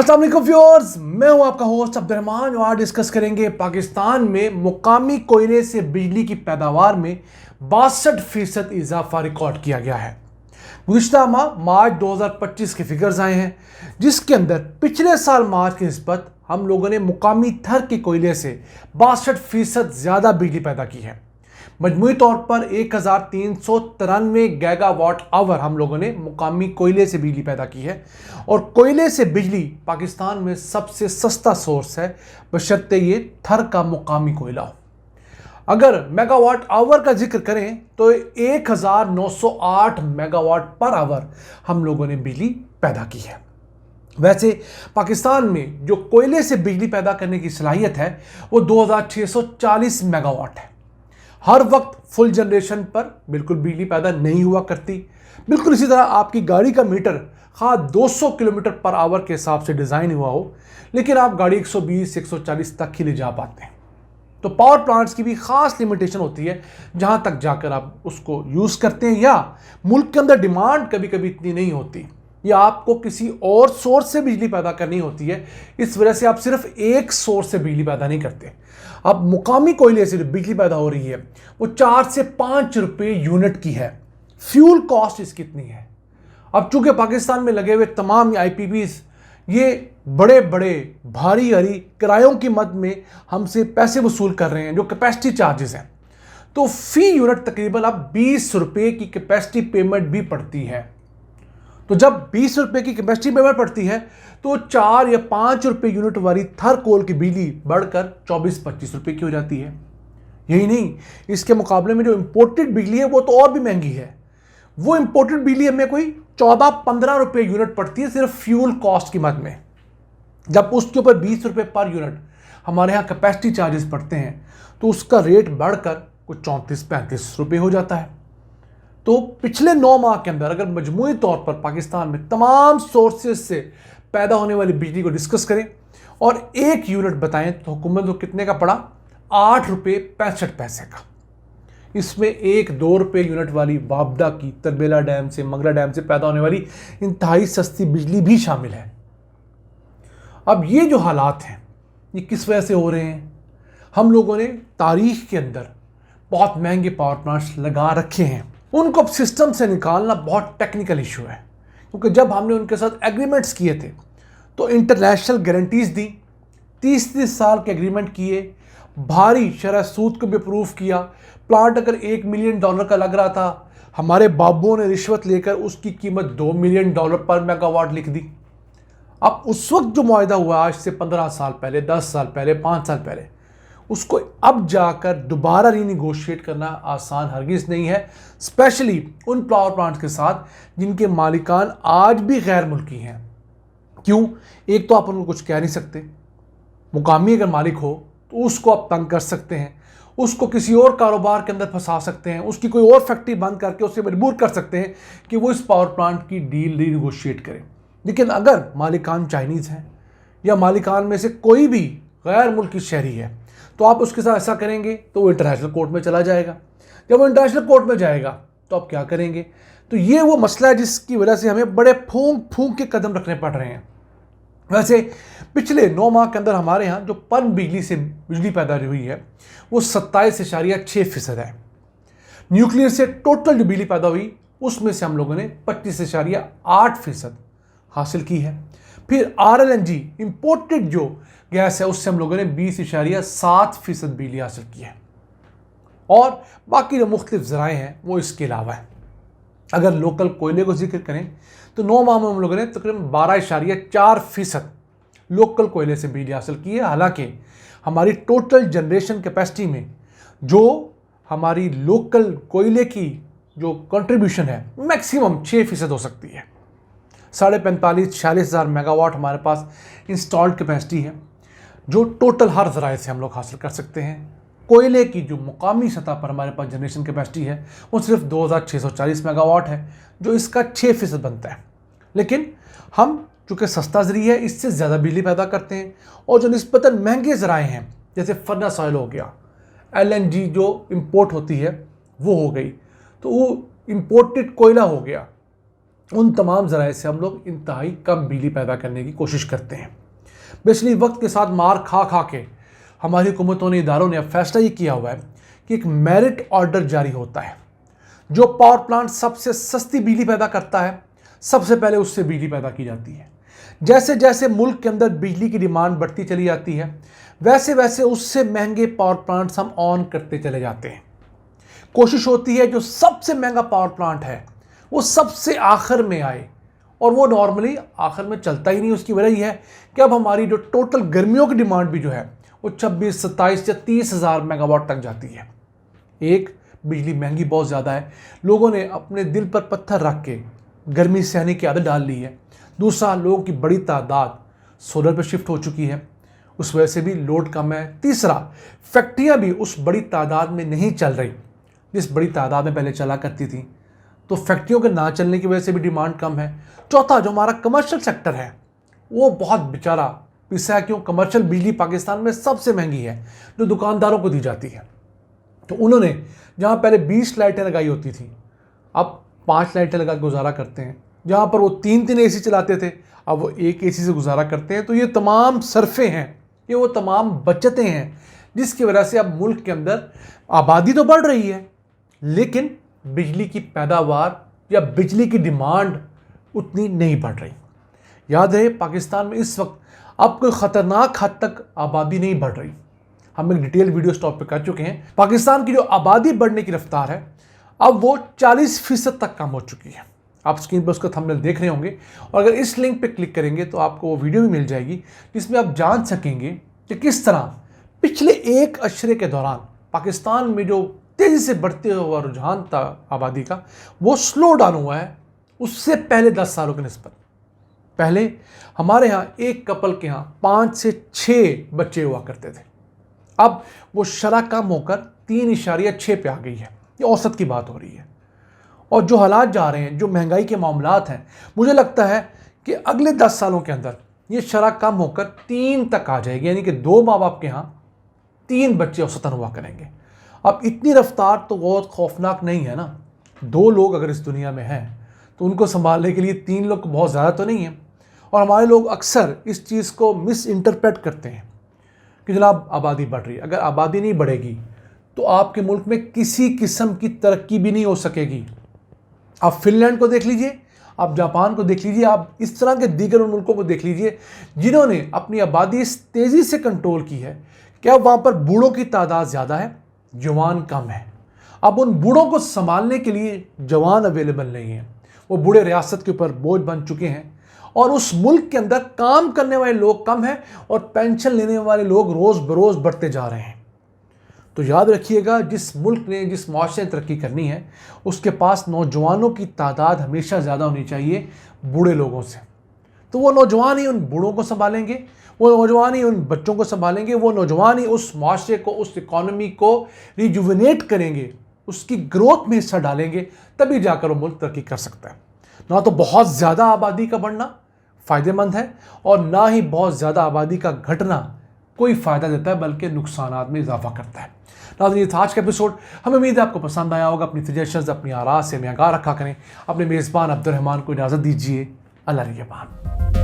अस्सलाम वालेकुम व्यूअर्स, मैं हूं आपका होस्ट अब्दुर्रहमान और आज डिस्कस करेंगे पाकिस्तान में मुकामी कोयले से बिजली की पैदावार में 62% इजाफा रिकॉर्ड किया गया है। गुज़िश्ता माह मार्च 2025 के फिगर्स आए हैं, जिसके अंदर पिछले साल मार्च की निस्बत हम लोगों ने मुकामी थर के कोयले से 62% ज़्यादा बिजली पैदा की है। मजमूई तौर पर 1393 गीगावाट आवर हम लोगों ने मुकामी कोयले से बिजली पैदा की है और कोयले से बिजली पाकिस्तान में सबसे सस्ता सोर्स है, बशर्ते ये थर का मुकामी कोयला हो। अगर मेगावाट आवर का जिक्र करें तो 1908 मेगावाट पर आवर हम लोगों ने बिजली पैदा की है। वैसे पाकिस्तान में जो कोयले से बिजली पैदा करने की सलाहियत है वो 2640 मेगावाट है। हर वक्त फुल जनरेशन पर बिल्कुल बिजली पैदा नहीं हुआ करती। बिल्कुल इसी तरह आपकी गाड़ी का मीटर खा 200 किलोमीटर पर आवर के हिसाब से डिज़ाइन हुआ हो, लेकिन आप गाड़ी 120-140 तक ही ले जा पाते हैं। तो पावर प्लांट्स की भी ख़ास लिमिटेशन होती है जहाँ तक जाकर आप उसको यूज़ करते हैं, या मुल्क के अंदर डिमांड कभी कभी इतनी नहीं होती, या आपको किसी और सोर्स से बिजली पैदा करनी होती है। इस वजह से आप सिर्फ एक सोर्स से बिजली पैदा नहीं करते। अब मुकामी कोयले से बिजली पैदा हो रही है वो 4 से 5 रुपये यूनिट की है। फ्यूल कॉस्ट इसकी कितनी है? अब चूंकि पाकिस्तान में लगे हुए तमाम IPPs ये बड़े बड़े भारी भारी किरायों की मद में हमसे पैसे वसूल कर रहे हैं, जो कैपेसिटी चार्जेस हैं, तो फी यूनिट तकरीबन अब 20 रुपये की कैपेसिटी पेमेंट भी पड़ती है। तो जब 20 रुपये की कैपेसिटी पेमेंट पड़ती है तो 4 या 5 रुपये यूनिट वाली थर कोल की बिजली बढ़कर 24-25 रुपये की हो जाती है। यही नहीं, इसके मुकाबले में जो इंपोर्टेड बिजली है वो तो और भी महंगी है। वो इंपोर्टेड बिजली हमें कोई 14-15 रुपये यूनिट पड़ती है सिर्फ फ्यूल कॉस्ट की मद में। जब उसके ऊपर 20 रुपये पर यूनिट हमारे यहाँ कैपेसिटी चार्जेस पड़ते हैं तो उसका रेट बढ़कर कुछ 34-35 रुपये हो जाता है। तो पिछले 9 माह के अंदर अगर मजमूई तौर पर पाकिस्तान में तमाम सोर्सेज से पैदा होने वाली बिजली को डिस्कस करें और एक यूनिट बताएं तो हुकूमत को कितने का पड़ा? 8 रुपये 65 पैसे का। इसमें 1-2 रुपये यूनिट वाली वापडा की तरबेला डैम से, मंगला डैम से पैदा होने वाली इंतहाई सस्ती बिजली भी शामिल है। अब ये जो हालात हैं ये किस वजह से हो रहे हैं? हम लोगों ने तारीख के अंदर बहुत महंगे पावर प्लांट्स लगा रखे हैं, उनको अब सिस्टम से निकालना बहुत टेक्निकल इशू है, क्योंकि जब हमने उनके साथ एग्रीमेंट्स किए थे तो इंटरनेशनल गारंटीज़ दी, 30-30 साल के एग्रीमेंट किए, भारी शरह सूद को भी अप्रूव किया। प्लांट अगर $1 मिलियन का लग रहा था, हमारे बाबुओं ने रिश्वत लेकर उसकी कीमत $2 मिलियन पर मेगावाट लिख दी। अब उस वक्त जो मुआहदा हुआ आज से 15 साल पहले, 10 साल पहले, 5 साल पहले, उसको अब जाकर दोबारा रीनिगोशिएट करना आसान हरगिज़ नहीं है, स्पेशली उन पावर प्लांट्स के साथ जिनके मालिकान आज भी गैर मुल्की हैं। क्यों? एक तो आप उनको कुछ कह नहीं सकते, मुकामी अगर मालिक हो तो उसको आप तंग कर सकते हैं, उसको किसी और कारोबार के अंदर फंसा सकते हैं, उसकी कोई और फैक्ट्री बंद करके उसे मजबूर कर सकते हैं कि वो इस पावर प्लांट की डील रीनिगोशिएट करें। लेकिन अगर मालिकान चाइनीज़ हैं या मालिकान में से कोई भी गैर मुल्की शहरी है तो आप उसके साथ ऐसा करेंगे तो वो इंटरनेशनल कोर्ट में चला जाएगा। जब वो इंटरनेशनल कोर्ट में जाएगा तो आप क्या करेंगे? तो ये वो मसला है जिसकी वजह से हमें बड़े फूंक के कदम रखने पड़ रहे हैं। वैसे पिछले 9 माह के अंदर हमारे यहाँ जो पन बिजली से बिजली पैदा हुई है वो 27.6% है। न्यूक्लियर से टोटल जो बिजली पैदा हुई उसमें से हम लोगों ने 25.8% हासिल की है। फिर RLNG इंपोर्टेड जो गैस है उससे हम लोगों ने 20.7% बिजली हासिल की है, और बाकी जो मुख्तलिफ ज़राए हैं वो इसके अलावा है। अगर लोकल कोयले को जिक्र करें तो 9 माह में हम लोगों ने तकरीबन 12.4% लोकल कोयले से बिजली हासिल की है। हालांकि हमारी टोटल जनरेशन कैपेसिटी में जो हमारी लोकल कोयले की जो कंट्रीब्यूशन है मैक्सिमम 6% हो सकती है। 45,000-46,000 हज़ार मेगावाट हमारे पास इंस्टॉल्ड कैपेसिटी है जो टोटल हर ज़राए से हम लोग हासिल कर सकते हैं। कोयले की जो मुकामी सतह पर हमारे पास जनरेशन कैपेसिटी है वो सिर्फ 2,640 मेगावाट है, जो इसका 6% बनता है। लेकिन हम चूँकि सस्ता ज़रिया है इससे ज़्यादा बिजली पैदा करते हैं, और जो निस्बतन महंगे ज़राए हैं जैसे फर्नेस ऑयल हो गया, LNG जो इंपोर्ट होती है वो हो गई, तो वो इंपोर्टेड कोयला हो गया, उन तमाम ज़राए से हम लोग इंतहाई कम बिजली पैदा करने की कोशिश करते हैं। बेसिकली वक्त के साथ मार खा खा के हमारी हुकूमतों ने, इदारों ने अब फैसला ये किया हुआ है कि एक मेरिट ऑर्डर जारी होता है। जो पावर प्लांट सबसे सस्ती बिजली पैदा करता है, सबसे पहले उससे बिजली पैदा की जाती है। जैसे जैसे मुल्क के अंदर बिजली की डिमांड बढ़ती चली जाती है, वैसे वैसे उससे महंगे पावर प्लांट्स हम ऑन करते चले जाते हैं। कोशिश होती है जो सबसे महंगा पावर प्लांट है वो सबसे आखिर में आए, और वो नॉर्मली आखिर में चलता ही नहीं। उसकी वजह यह है कि अब हमारी जो टोटल गर्मियों की डिमांड भी जो है वो 26, 27 या 30 हज़ार मेगावाट तक जाती है। एक, बिजली महंगी बहुत ज़्यादा है, लोगों ने अपने दिल पर पत्थर रख के गर्मी सहने की आदत डाल ली है। दूसरा, लोगों की बड़ी तादाद सोलर पर शिफ्ट हो चुकी है, उस वजह से भी लोड कम है। तीसरा, फैक्ट्रियाँ भी उस बड़ी तादाद में नहीं चल रही जिस बड़ी तादाद में पहले चला करती थी, तो फैक्ट्रियों के ना चलने की वजह से भी डिमांड कम है। चौथा, जो हमारा कमर्शियल सेक्टर है वो बहुत बेचारा पिसा है। क्यों? कमर्शियल बिजली पाकिस्तान में सबसे महंगी है जो दुकानदारों को दी जाती है। तो उन्होंने जहाँ पहले 20 लाइटें लगाई होती थी, अब 5 लाइटें लगा गुजारा करते हैं। जहाँ पर वो 3-3 एसी चलाते थे, अब वो एक एसी से गुजारा करते हैं। तो ये तमाम सरफे हैं, ये वो तमाम बचतें हैं जिसकी वजह से अब मुल्क के अंदर आबादी तो बढ़ रही है, लेकिन बिजली की पैदावार या बिजली की डिमांड उतनी नहीं बढ़ रही। याद रहे, पाकिस्तान में इस वक्त अब कोई ख़तरनाक हद तक आबादी नहीं बढ़ रही। हम एक डिटेल वीडियो स्टॉप पे कर चुके हैं। पाकिस्तान की जो आबादी बढ़ने की रफ्तार है अब वो 40% तक कम हो चुकी है। आप स्क्रीन पर उसका थंबनेल देख रहे होंगे, और अगर इस लिंक पे क्लिक करेंगे तो आपको वो वीडियो भी मिल जाएगी जिसमें आप जान सकेंगे कि किस तरह पिछले एक अशरे के दौरान पाकिस्तान में जो तेज़ी से बढ़ते हुआ रुझान था आबादी का, वो स्लो डाउन हुआ है उससे पहले 10 सालों की निस्बत। पहले हमारे यहाँ एक कपल के यहाँ 5 से 6 बच्चे हुआ करते थे, अब वो शरह कम होकर 3.6 पे आ गई है। ये औसत की बात हो रही है। और जो हालात जा रहे हैं, जो महंगाई के मामलात हैं, मुझे लगता है कि अगले 10 सालों के अंदर ये शरह कम होकर 3 तक आ जाएगी, यानी कि 2 माँ बाप के यहाँ 3 बच्चे औसतन हुआ करेंगे। अब इतनी रफ्तार तो बहुत खौफनाक नहीं है ना। 2 लोग अगर इस दुनिया में हैं तो उनको संभालने के लिए 3 लोग बहुत ज़्यादा तो नहीं है। और हमारे लोग अक्सर इस चीज़ को मिस इंटरप्रेट करते हैं कि जनाब आबादी बढ़ रही है। अगर आबादी नहीं बढ़ेगी तो आपके मुल्क में किसी किस्म की तरक्की भी नहीं हो सकेगी। आप फिनलैंड को देख लीजिए, आप जापान को देख लीजिए, आप इस तरह के दीगर मुल्कों को देख लीजिए जिन्होंने अपनी आबादी इस तेज़ी से कंट्रोल की है कि अब वहाँ पर बूढ़ों की तादाद ज़्यादा है, जवान कम है। अब उन बूढ़ों को संभालने के लिए जवान अवेलेबल नहीं है, वो बूढ़े रियासत के ऊपर बोझ बन चुके हैं, और उस मुल्क के अंदर काम करने वाले लोग कम हैं और पेंशन लेने वाले लोग रोज़ बरोज़ बढ़ते जा रहे हैं। तो याद रखिएगा, जिस मुल्क ने, जिस मुआशरे ने तरक्की करनी है उसके पास नौजवानों की तादाद हमेशा ज़्यादा होनी चाहिए बूढ़े लोगों से। तो वो नौजवान ही उन बूढ़ों को संभालेंगे, वो नौजवान ही उन बच्चों को संभालेंगे, वो नौजवान ही उस मुआशरे को, उस इकॉनमी को रिजुविनेट करेंगे, उसकी ग्रोथ में हिस्सा डालेंगे, तभी जाकर वो मुल्क तरक्की कर सकता है। ना तो बहुत ज़्यादा आबादी का बढ़ना फ़ायदेमंद है, और ना ही बहुत ज़्यादा आबादी का घटना कोई फ़ायदा देता है, बल्कि नुकसानात में इजाफा करता है। नाज़रीन, ये था आज का एपिसोड। हमें उम्मीद है आपको पसंद आया होगा। अपनी सजेशंस, अपनी आरा से हमें आगाह रखा करें। अपने मेज़बान अब्दुल रहमान को इजाज़त दीजिए। अल्लाह निगहबान।